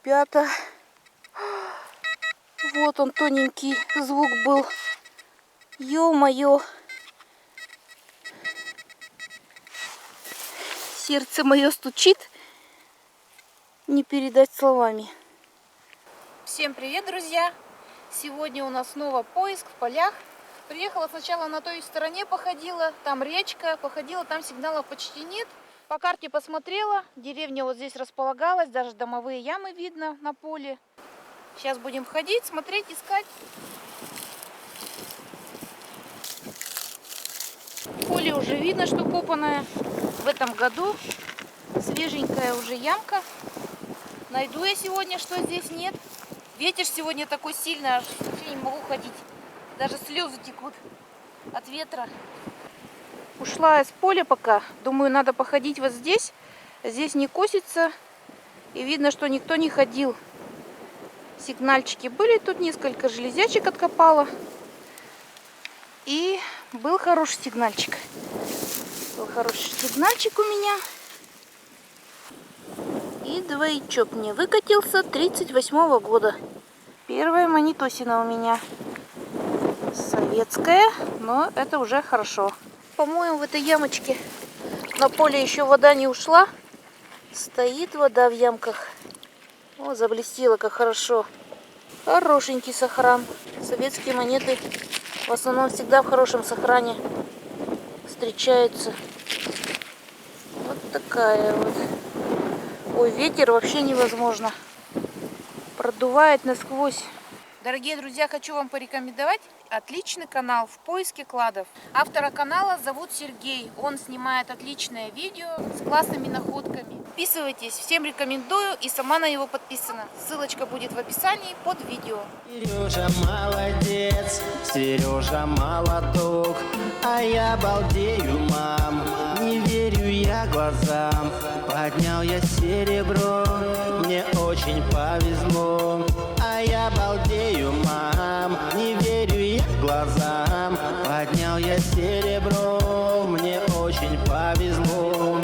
Ребята, вот он, тоненький звук был. Ё-моё. Сердце мое стучит, не передать словами. Всем привет, друзья! Сегодня у нас снова поиск в полях. Приехала сначала на той стороне, походила, там речка, походила, там сигналов почти нет. По карте посмотрела, деревня вот здесь располагалась, даже домовые ямы видно на поле. Сейчас будем ходить, смотреть, искать. Поле уже видно, что копанное в этом году. Свеженькая уже ямка. Найду я сегодня, что здесь нет. Ветер сегодня такой сильный, аж вообще не могу ходить. Даже слезы текут от ветра. Ушла из поля пока. Думаю, надо походить вот здесь. Здесь не косится. И видно, что никто не ходил. Сигнальчики были. Тут несколько железячек откопала. И был хороший сигнальчик. Был хороший сигнальчик у меня. И двоечок мне выкатился 38-го года. Первая монетосина у меня. Советская, но это уже хорошо. По-моему, в этой ямочке на поле еще вода не ушла. Стоит вода в ямках. О, заблестела, как хорошо. Хорошенький сохран. Советские монеты в основном всегда в хорошем сохране встречаются. Вот такая вот. Ой, ветер вообще невозможно. Продувает насквозь. Дорогие друзья, хочу вам порекомендовать отличный канал «В поиске кладов». Автора канала зовут Сергей. Он снимает отличное видео с классными находками. Подписывайтесь, всем рекомендую, и сама на него подписана. Ссылочка будет в описании под видео. Сережа молодец, Сережа молоток, а я балдею, мам, не верю я глазам. Поднял я серебро, мне очень повезло, а я балдею, мам, не верю я глазам. Поднял я серебро, мне очень повезло.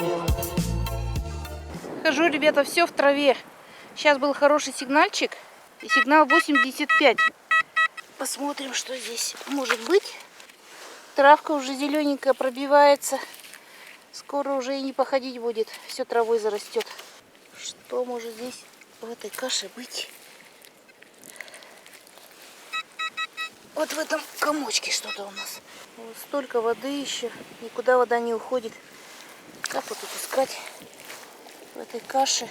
Хожу, ребята, все в траве. Сейчас был хороший сигнальчик. И сигнал 85. Посмотрим, что здесь может быть. Травка уже зелененькая пробивается. Скоро уже и не походить будет. Все травой зарастет. Что может здесь в этой каше быть? Вот в этом комочке что-то у нас. Вот столько воды еще. Никуда вода не уходит. Как вот тут искать? В этой каше.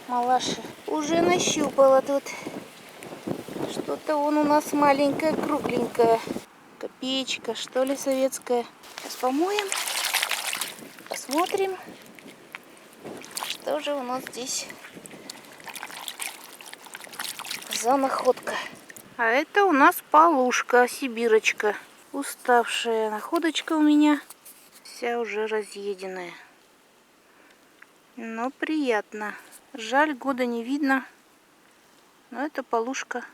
Малаши. Уже нащупала тут. Что-то вон у нас маленькое, кругленькое. Копеечка, что ли, советская. Сейчас помоем. Посмотрим, что же у нас здесь за находка. А это у нас полушка, сибирочка. Уставшая находочка у меня. Вся уже разъеденная. Но приятно. Жаль, года не видно. Но это полушка.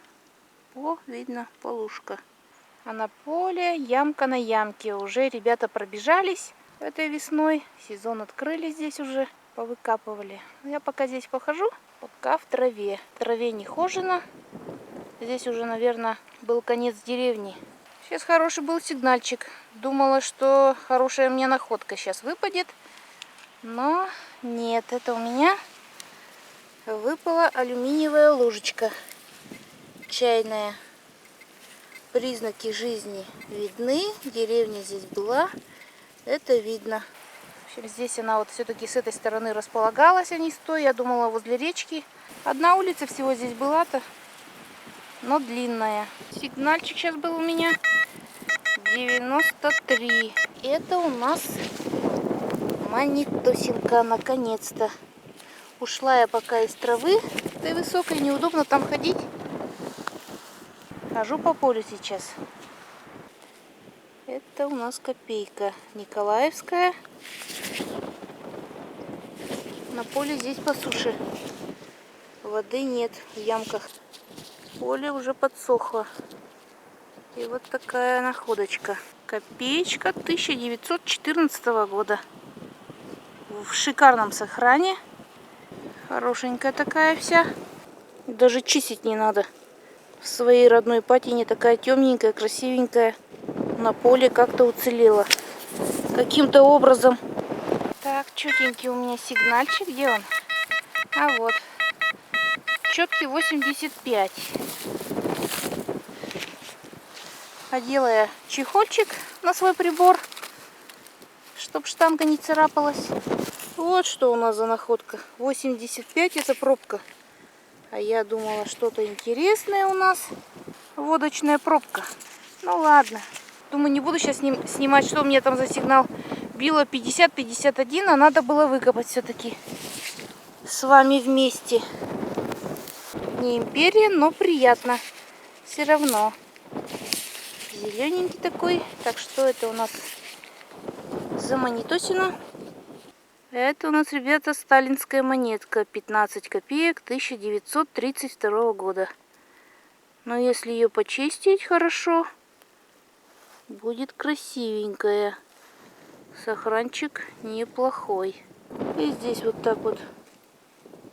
О, видно, полушка. А на поле ямка на ямке. Уже ребята пробежались этой весной. Сезон открыли здесь уже. Повыкапывали. Я пока здесь похожу. Пока в траве. В траве не хожено. Здесь уже, наверное, был конец деревни. Сейчас хороший был сигнальчик. Думала, что хорошая мне находка сейчас выпадет. Но нет, это у меня выпала алюминиевая ложечка чайная. Признаки жизни видны. Деревня здесь была. Это видно. В общем, здесь она вот все-таки с этой стороны располагалась, а не с той. Я думала, возле речки. Одна улица всего здесь была-то, но длинная. Сигнальчик сейчас был у меня 93. Это у нас монетосинка, наконец-то. Ушла я пока из травы этой высокой, неудобно там ходить. Хожу по полю сейчас. Это у нас копейка николаевская. На поле здесь по суше. Воды нет в ямках. Поле уже подсохло. И вот такая находочка. Копеечка 1914 года. В шикарном сохране. Хорошенькая такая вся. Даже чистить не надо. В своей родной патине такая темненькая, красивенькая. На поле как-то уцелела. Каким-то образом. Так, чётенький у меня сигнальчик. Где он? А вот. Четкий 85. Одела я чехольчик на свой прибор, чтобы штанга не царапалась. Вот что у нас за находка. 85 это пробка. А я думала, что-то интересное у нас. Водочная пробка. Ну ладно. Думаю, не буду сейчас снимать, что у меня там за сигнал. Било 50-51, а надо было выкопать все-таки с вами вместе. Не империя, но приятно. Все равно. Зелененький такой. Так, что это у нас за монетосина? Это у нас, ребята, сталинская монетка. 15 копеек 1932 года. Но если ее почистить хорошо, будет красивенькая. Сохранчик неплохой. И здесь вот так вот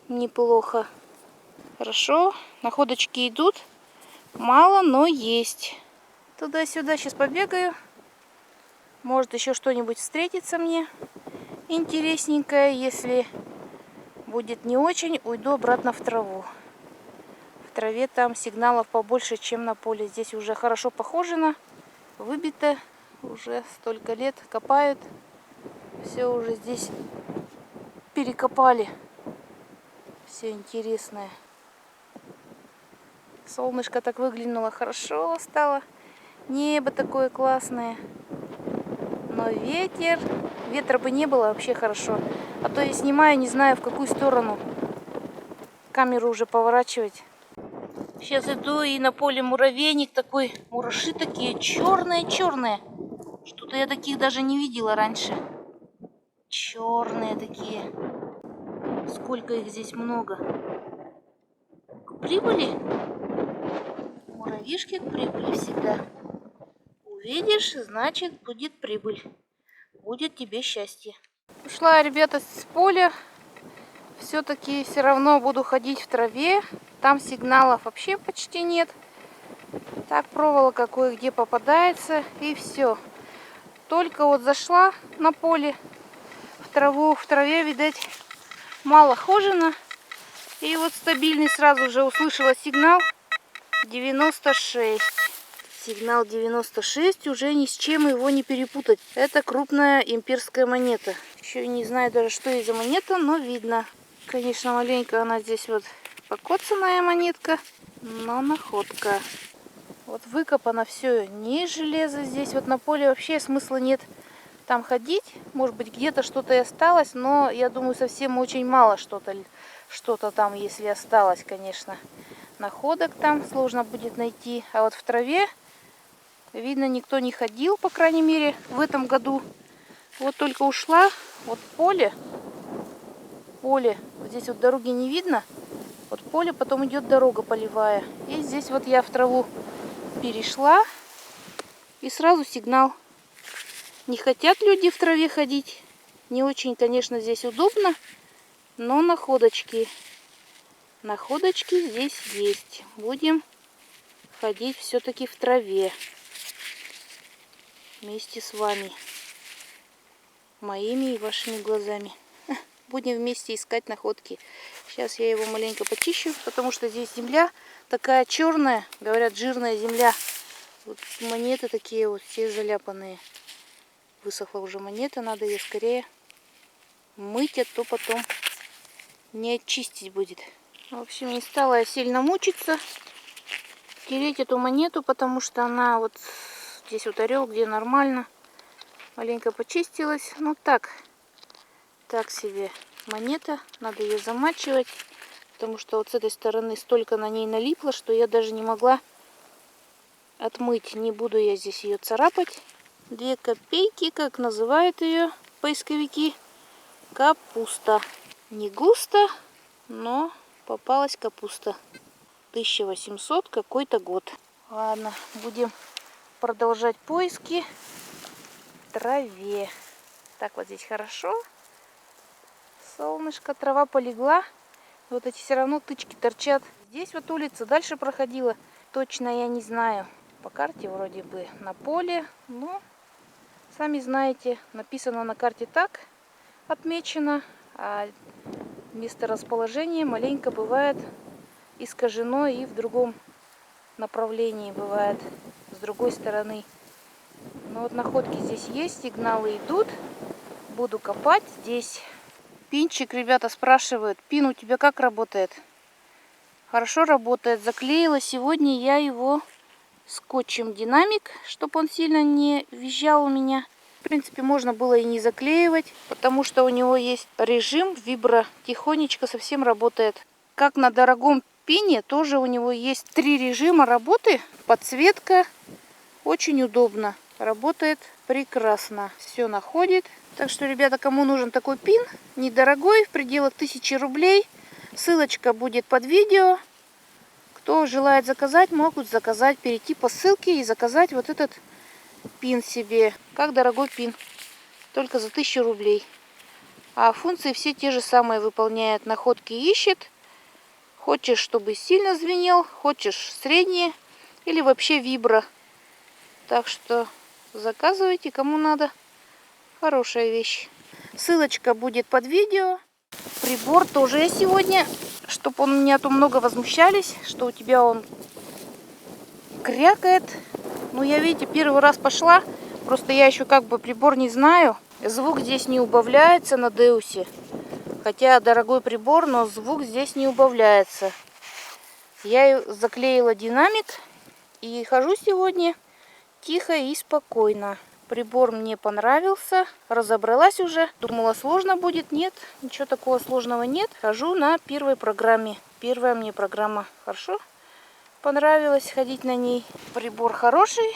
неплохо. Хорошо. Находочки идут. Мало, но есть. Туда-сюда сейчас побегаю. Может, еще что-нибудь встретится мне интересненькое. Если будет не очень, уйду обратно в траву. В траве там сигналов побольше, чем на поле. Здесь уже хорошо похожено. Выбито. Уже столько лет копают. Все уже здесь перекопали. Все интересное. Солнышко так выглянуло, хорошо стало. Небо такое классное. Но ветер. Ветра бы не было, вообще хорошо. А то я снимаю, не знаю, в какую сторону камеру уже поворачивать. Сейчас иду, и на поле муравейник такой. Мураши такие черные-черные. Что-то я таких даже не видела раньше. Черные такие. Сколько их здесь много. К прибыли. Муравьишки к прибыли всегда. Увидишь, значит, будет прибыль. Будет тебе счастье. Ушла, ребята, с поля. Все-таки все равно буду ходить в траве. Там сигналов вообще почти нет. Так проволока кое-где попадается. И все. Только вот зашла на поле в траву. В траве, видать, мало хожено. И вот стабильный сразу же услышала сигнал 96. Сигнал 96, уже ни с чем его не перепутать. Это крупная имперская монета. Еще не знаю даже, что это за монета, но видно. Конечно, маленько она здесь вот покоцанная монетка, но находка. Вот выкопано все, не железо здесь. Вот на поле вообще смысла нет там ходить. Может быть, где-то что-то и осталось, но я думаю, совсем очень мало что-то там, если осталось, конечно. Находок там сложно будет найти. А вот в траве, видно, никто не ходил, по крайней мере, в этом году. Вот только ушла, вот поле, вот здесь вот дороги не видно. Вот поле, потом идет дорога полевая. И здесь вот я в траву перешла, и сразу сигнал. Не хотят люди в траве ходить. Не очень, конечно, здесь удобно, но находочки здесь есть. Будем ходить все-таки в траве вместе с вами, моими и вашими глазами. Будем вместе искать находки. Сейчас я его маленько почищу, потому что здесь земля такая черная, говорят, жирная земля. Вот монеты такие вот все заляпанные. Высохла уже монета, надо ее скорее мыть, а то потом не очистить будет. В общем, не стала я сильно мучиться тереть эту монету, потому что она вот здесь вот орел, где нормально. Маленько почистилась. Ну так себе монета. Надо ее замачивать, потому что вот с этой стороны столько на ней налипло, что я даже не могла отмыть. Не буду я здесь ее царапать. 2 копейки, как называют ее поисковики. Капуста. Не густо, но попалась капуста. 1800 какой-то год. Ладно, будем продолжать поиски в траве. Так, вот здесь хорошо. Солнышко, трава полегла. Вот эти все равно тычки торчат. Здесь вот улица дальше проходила. Точно я не знаю. По карте вроде бы на поле. Но, сами знаете, написано на карте так, отмечено. А месторасположение маленько бывает искажено и в другом направлении бывает, с другой стороны. Но вот находки здесь есть, сигналы идут. Буду копать здесь. Пинчик, ребята, спрашивают, пин у тебя как работает? Хорошо работает. Заклеила сегодня я его скотчем динамик, чтобы он сильно не визжал у меня. В принципе, можно было и не заклеивать, потому что у него есть режим вибро. Тихонечко совсем работает. Как на дорогом пине, тоже у него есть 3 режима работы. Подсветка. Очень удобно. Работает прекрасно. Все находит. Так что, ребята, кому нужен такой пин, недорогой, в пределах 1000 рублей, ссылочка будет под видео. Кто желает заказать, могут заказать, перейти по ссылке и заказать вот этот пин себе. Как дорогой пин. Только за 1000 рублей. А функции все те же самые выполняет. Находки ищет. Хочешь, чтобы сильно звенел, хочешь средние или вообще вибро. Так что заказывайте, кому надо. Хорошая вещь. Ссылочка будет под видео. Прибор тоже я сегодня, чтобы он меня то много возмущались, что у тебя он крякает. Ну, я, видите, первый раз пошла. Просто я еще как бы прибор не знаю. Звук здесь не убавляется на Деусе. Хотя дорогой прибор, но звук здесь не убавляется. Я заклеила динамик и хожу сегодня тихо и спокойно. Прибор мне понравился. Разобралась уже. Думала, сложно будет. Нет, ничего такого сложного нет. Хожу на первой программе. Первая мне программа хорошо понравилось ходить на ней. Прибор хороший.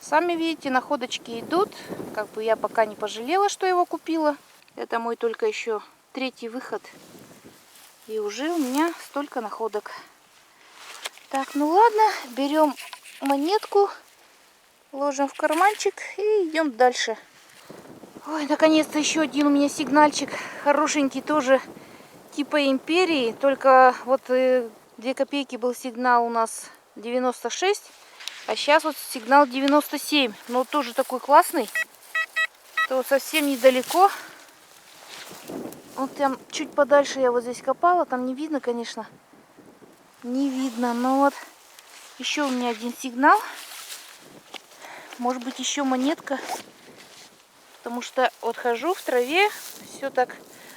Сами видите, находочки идут. Как бы я пока не пожалела, что его купила. Это мой только еще 3-й выход. И уже у меня столько находок. Так, ну ладно. Берем монетку. Ложим в карманчик и идем дальше. Ой, наконец-то еще один у меня сигнальчик. Хорошенький тоже. Типа империи. Только вот 2 копейки был сигнал у нас 96. А сейчас вот сигнал 97. Но тоже такой классный. То совсем недалеко. Вот там чуть подальше я вот здесь копала. Там не видно, конечно. Не видно. Но вот еще у меня один сигнал. Может быть, еще монетка. Потому что вот хожу в траве. Все так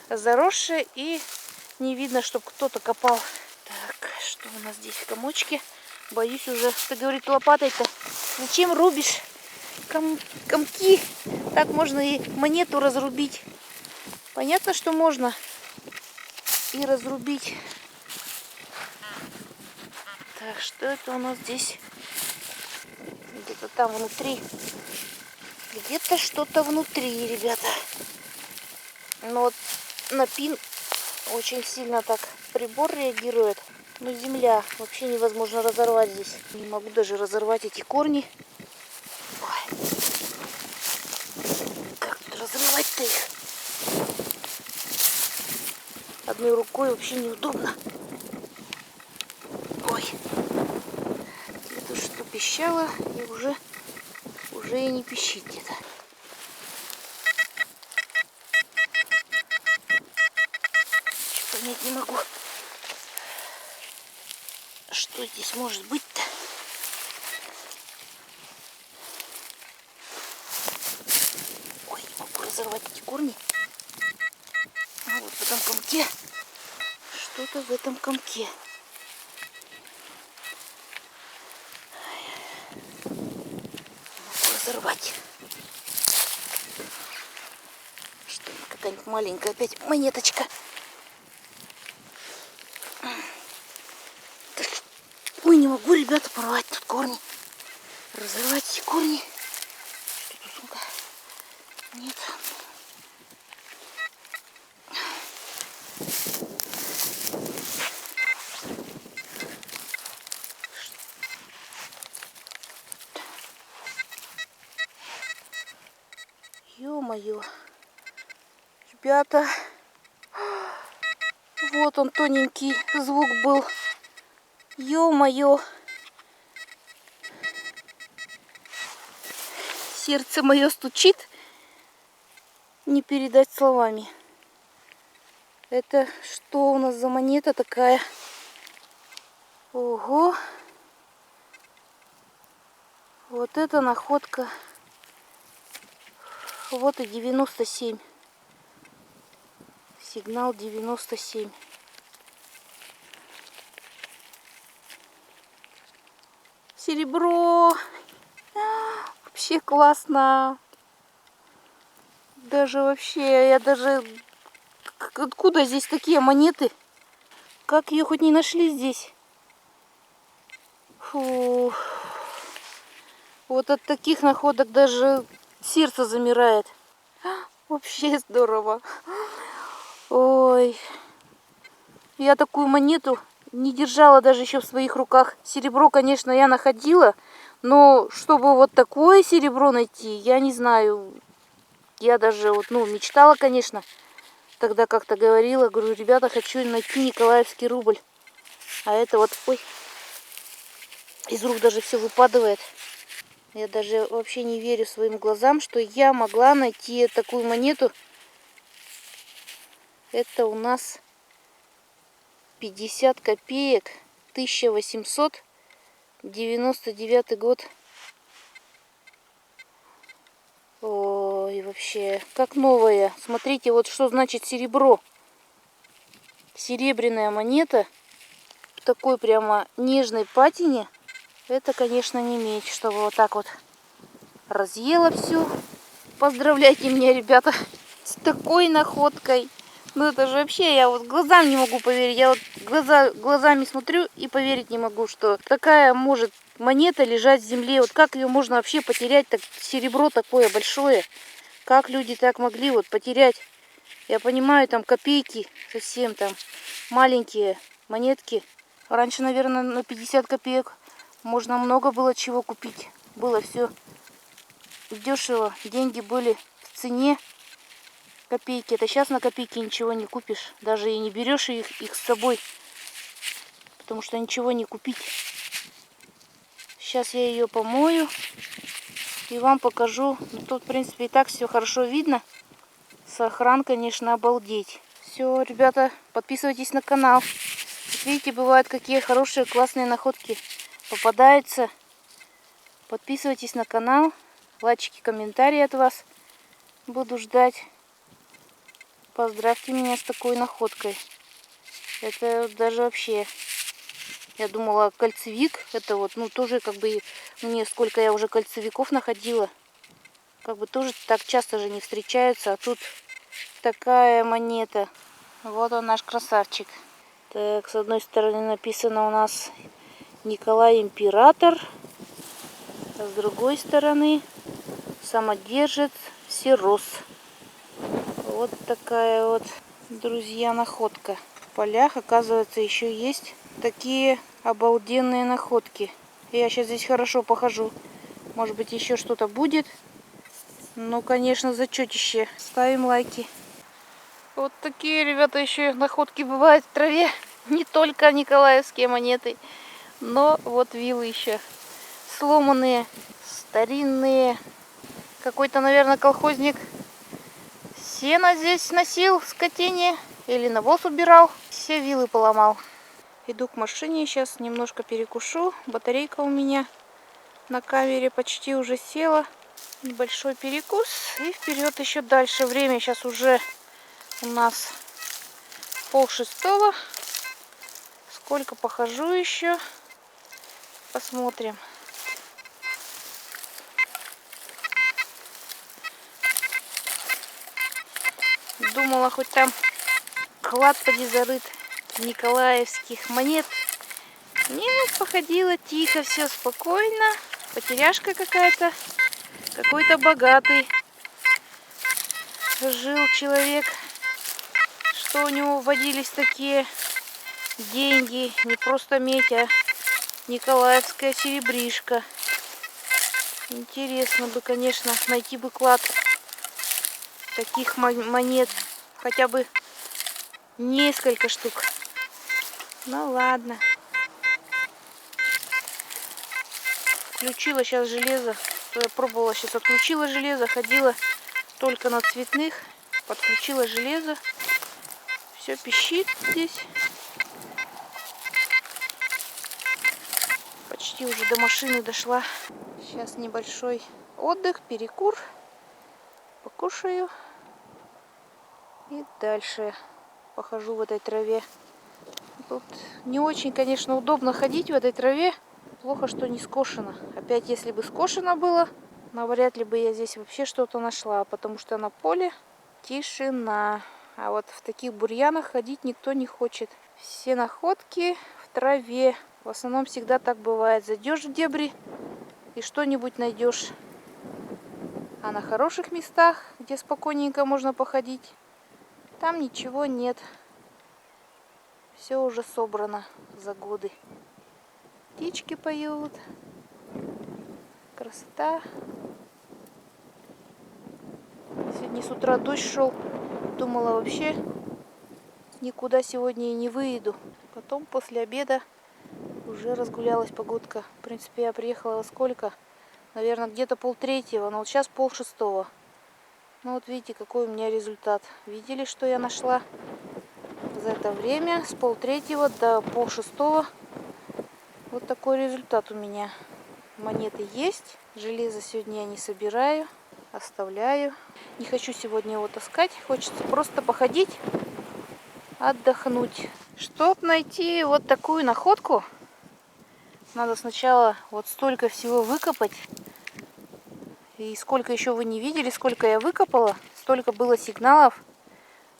заросшее. И не видно, чтобы кто-то копал. Так, что у нас здесь в комочке? Боюсь уже. Ты, говорит, лопатой-то. Зачем рубишь комки? Так можно и монету разрубить. Понятно, что можно и разрубить. Так, что это у нас здесь? Где-то там внутри. Где-то что-то внутри, ребята. Но вот на пин очень сильно так прибор реагирует. Но земля вообще невозможно разорвать здесь. Не могу даже разорвать эти корни. Ой. Как тут разрывать-то их? Одной рукой вообще неудобно. Ой. Где-то что пищало и уже и не пищит где-то. Понять не могу, что здесь может быть-то. Ой, не могу разорвать эти корни. А вот в этом комке. Что-то в этом комке. Могу разорвать. Что, какая-нибудь маленькая опять монеточка. Ой, не могу, ребята, порвать тут корни. Разорвать эти корни. Что тут, сука? Нет. Ё-моё. Ребята. Вот он, тоненький звук был. Ё-моё. Сердце мое стучит. Не передать словами. Это что у нас за монета такая? Ого. Вот это находка. Вот и 97. Сигнал 97. Серебро. Вообще классно. Даже вообще, я даже... Откуда здесь такие монеты? Как ее хоть не нашли здесь? Фу. Вот от таких находок даже сердце замирает. Вообще здорово. Ой. Я такую монету не держала даже еще в своих руках. Серебро, конечно, я находила. Но чтобы вот такое серебро найти, я не знаю. Я даже вот, мечтала, конечно. Тогда как-то говорила, говорю, ребята, хочу найти николаевский рубль. А это вот, ой, из рук даже все выпадает. Я даже вообще не верю своим глазам, что я могла найти такую монету. Это у нас 50 копеек, 1899 год. Ой, вообще, как новая. Смотрите, вот что значит серебро. Серебряная монета в такой прямо нежной патине. Это, конечно, не меч, чтобы вот так вот разъела все. Поздравляйте меня, ребята, с такой находкой. Ну это же вообще, я вот глазам не могу поверить. Я вот глазами смотрю и поверить не могу, что такая может монета лежать в земле. Вот как ее можно вообще потерять? Так серебро такое большое. Как люди так могли вот потерять? Я понимаю, там копейки совсем там маленькие монетки. Раньше, наверное, на 50 копеек можно много было чего купить. Было все дешево. Деньги были в цене. Копейки. Это сейчас на копейки ничего не купишь. Даже и не берешь их с собой. Потому что ничего не купить. Сейчас я ее помою. И вам покажу. Ну, тут, в принципе, и так все хорошо видно. Сохран, конечно, обалдеть. Все, ребята, подписывайтесь на канал. Видите, бывают какие хорошие, классные находки попадаются. Подписывайтесь на канал. Лайки, комментарии от вас. Буду ждать. Поздравьте меня с такой находкой. Это даже вообще... Я думала, кольцевик. Это вот, тоже как бы... Мне сколько я уже кольцевиков находила. Как бы тоже так часто же не встречаются. А тут такая монета. Вот он, наш красавчик. Так, с одной стороны написано у нас Николай Император. А с другой стороны самодержец Сирос. Вот такая вот, друзья, находка. В полях, оказывается, еще есть такие обалденные находки. Я сейчас здесь хорошо похожу. Может быть, еще что-то будет. Ну, конечно, зачетище. Ставим лайки. Вот такие, ребята, еще находки бывают в траве. Не только николаевские монеты, но вот вилы еще. Сломанные, старинные. Какой-то, наверное, колхозник сено здесь носил, скотине. Или навоз убирал. Все вилы поломал. Иду к машине, сейчас немножко перекушу. Батарейка у меня на камере почти уже села. Небольшой перекус. И вперед еще дальше. Время сейчас уже у нас 5:30. Сколько похожу еще. Посмотрим. Думала, хоть там клад поди зарыт николаевских монет. Нет, походила тихо, все спокойно. Потеряшка какая-то. Какой-то богатый жил человек. Что у него водились такие деньги. Не просто медь, а николаевская серебришка. Интересно бы, конечно, найти бы клад таких монет. Хотя бы Несколько штук. Ну ладно. Включила сейчас железо. Пробовала сейчас, отключила железо. Ходила только на цветных. Подключила железо. Все пищит здесь. Почти уже до машины дошла. Сейчас небольшой отдых, перекур. Покушаю. И дальше похожу в этой траве. Тут не очень, конечно, удобно ходить в этой траве. Плохо, что не скошено. Опять, если бы скошено было, навряд ли бы я здесь вообще что-то нашла. Потому что на поле тишина. А вот в таких бурьянах ходить никто не хочет. Все находки в траве. В основном всегда так бывает. Зайдешь в дебри и что-нибудь найдешь. А на хороших местах, где спокойненько можно походить, там ничего нет. Все уже собрано за годы. Птички поют. Красота. Сегодня с утра дождь шел. Думала, вообще никуда сегодня и не выйду. Потом после обеда уже разгулялась погодка. В принципе, я приехала во сколько? Наверное, где-то 2:30, но вот сейчас 5:30. Ну вот видите, какой у меня результат. Видели, что я нашла за это время с 5:30 до 5:30. Вот такой результат у меня. Монеты есть. Железо сегодня я не собираю. Оставляю. Не хочу сегодня его таскать. Хочется просто походить, отдохнуть. Чтоб найти вот такую находку, надо сначала вот столько всего выкопать. И сколько еще вы не видели, сколько я выкопала. Столько было сигналов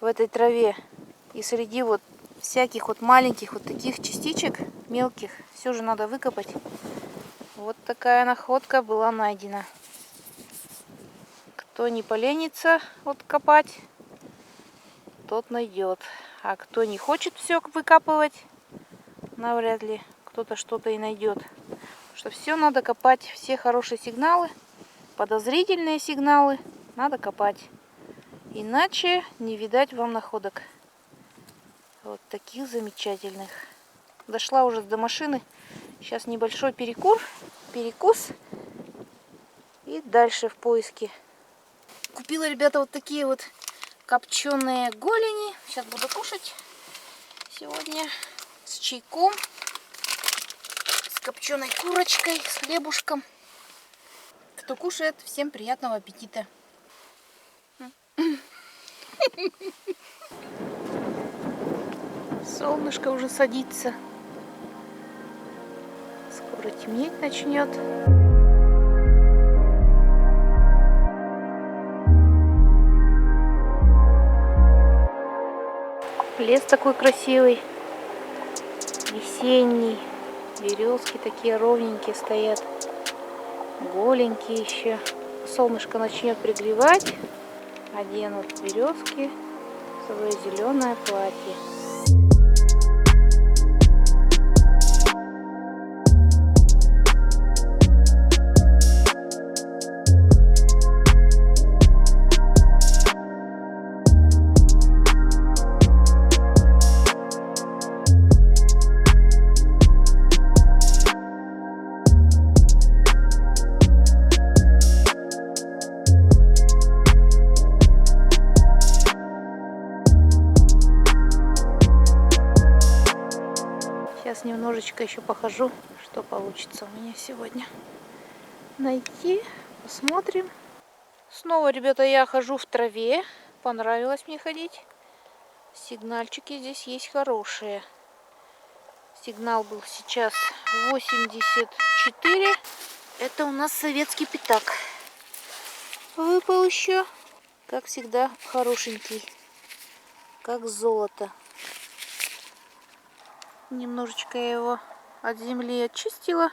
в этой траве. И среди вот всяких вот маленьких вот таких частичек, мелких, все же надо выкопать. Вот такая находка была найдена. Кто не поленится вот копать, тот найдет. А кто не хочет все выкапывать, навряд ли кто-то что-то и найдет. Потому что все надо копать, все хорошие сигналы, подозрительные сигналы надо копать. Иначе не видать вам находок. Вот таких замечательных. Дошла уже до машины. Сейчас небольшой перекус. И дальше в поиске. Купила, ребята, вот такие вот копченые голени. Сейчас буду кушать сегодня с чайком, с копченой курочкой, с хлебушком. Кто кушает, всем приятного аппетита. Солнышко уже садится. Скоро темнеть начнет. Лес такой красивый, весенний. Березки такие ровненькие стоят, голенькие еще. Солнышко начнет пригревать. Оденут березки свое зеленое платье. Сейчас немножечко еще похожу, что получится у меня сегодня найти. Посмотрим. Снова, ребята, я хожу в траве. Понравилось мне ходить. Сигнальчики здесь есть хорошие. Сигнал был сейчас 84. Это у нас советский пятак. Выпал еще. Как всегда, хорошенький. Как золото. Немножечко я его от земли очистила.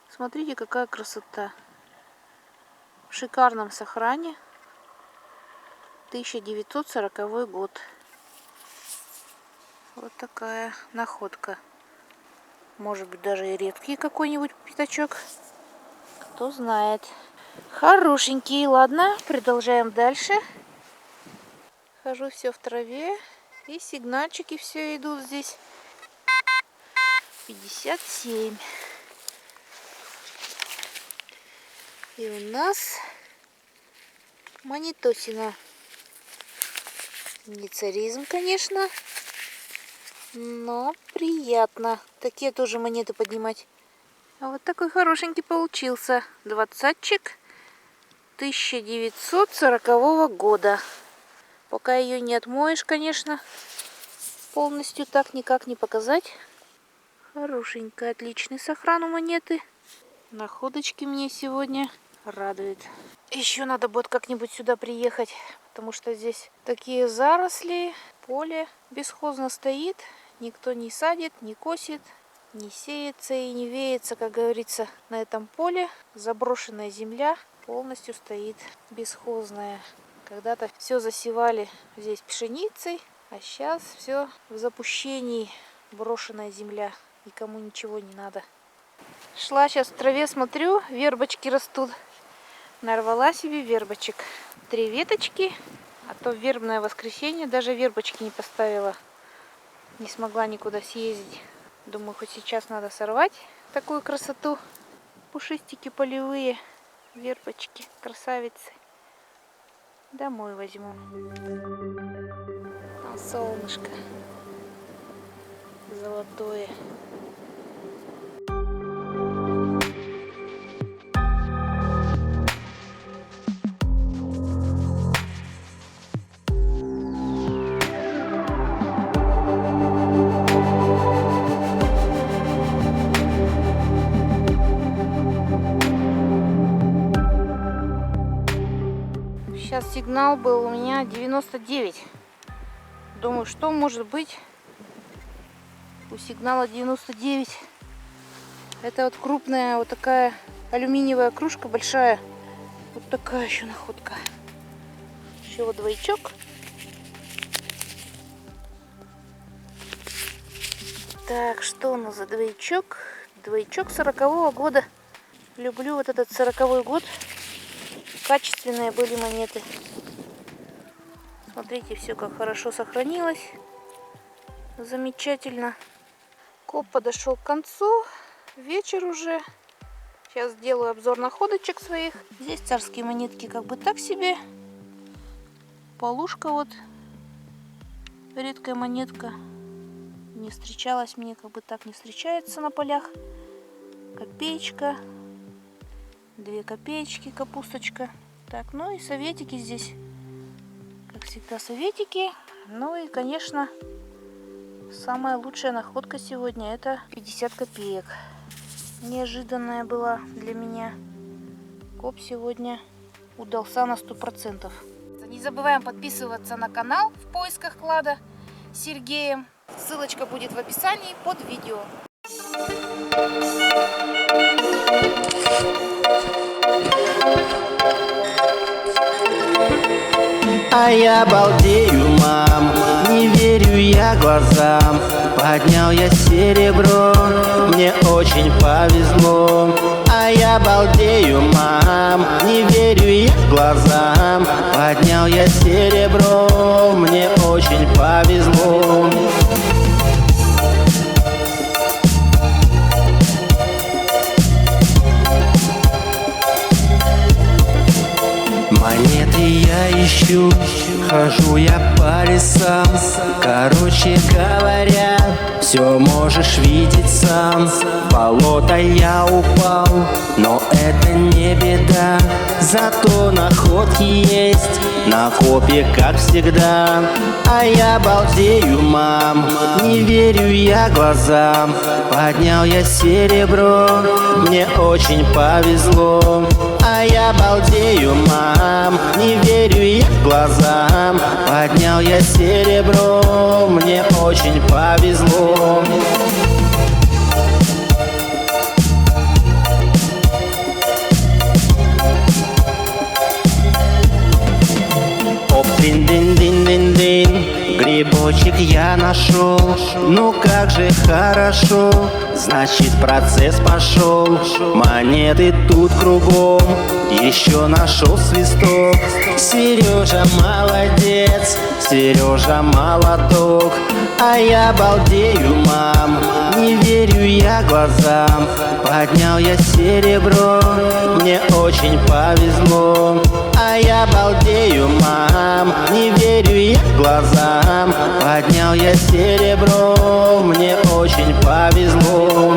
Смотрите, какая красота. В шикарном сохране. 1940 год. Вот такая находка. Может быть, даже и редкий какой-нибудь пятачок. Кто знает. Хорошенький. Ладно, продолжаем дальше. Хожу все в траве. И сигнальчики все идут здесь. 57. И у нас монетосина. Не царизм, конечно, но приятно такие тоже монеты поднимать. А вот такой хорошенький получился. Двадцатчик 1940 года. Пока ее не отмоешь, конечно, полностью так никак не показать. Хорошенькая, отличный сохран у монеты. Находочки мне сегодня радует. Еще надо будет как-нибудь сюда приехать, потому что здесь такие заросли, поле бесхозно стоит. Никто не садит, не косит, не сеется и не веется, как говорится, на этом поле. Заброшенная земля полностью стоит бесхозная. Когда-то все засевали здесь пшеницей, а сейчас все в запущении. Брошенная земля, никому ничего не надо. Шла сейчас в траве, смотрю, вербочки растут. Нарвала себе вербочек. 3 веточки, а то в вербное воскресенье даже вербочки не поставила. Не смогла никуда съездить. Думаю, хоть сейчас надо сорвать такую красоту. Пушистики полевые, вербочки, красавицы. Домой возьму. Там солнышко золотое. Сейчас сигнал был у меня 99. Думаю, что может быть у сигнала 99. Это вот крупная вот такая алюминиевая кружка большая. Вот такая еще находка. Еще вот двойчок. Так, что у нас за двойчок? Двойчок 40-го года. Люблю вот этот 40-й год. Качественные были монеты. Смотрите, все как хорошо сохранилось. Замечательно. Коп подошел к концу. Вечер уже. Сейчас сделаю обзор находочек своих. Здесь царские монетки как бы так себе. Полушка вот. Редкая монетка. Не встречалась мне, как бы так не встречается на полях. Копеечка. 2 копеечки, капусточка. Так, ну и советики здесь. Как всегда, советики. Ну и, конечно, самая лучшая находка сегодня — это 50 копеек. Неожиданная была для меня. Коп сегодня удался на 100%. Не забываем подписываться на канал в поисках клада с Сергеем. Ссылочка будет в описании под видео. А я балдею, мам, не верю я глазам. Поднял я серебро, мне очень повезло. А я балдею, мам, не верю я глазам. Поднял я серебро, мне очень повезло. Монеты я ищу, хожу я по лесам. Короче говоря, все можешь видеть сам. В болото я упал, но это не беда. Зато находки есть на копе, как всегда. А я балдею, мам, не верю я глазам. Поднял я серебро, мне очень повезло. А я балдею, мам, не верю я глазам. Поднял я серебро, мне очень повезло. Оп, дин-дин-дин-дин-дин, грибочек я я нашел. Ну как же хорошо, значит процесс пошел. Монеты тут кругом, еще нашел свисток. Сережа молодец, Сережа молоток. А я балдею, мам, не верю я глазам. Поднял я серебро, мне очень повезло. А я балдею, мам, не верю я глазам. Поднял я серебро, мне очень повезло.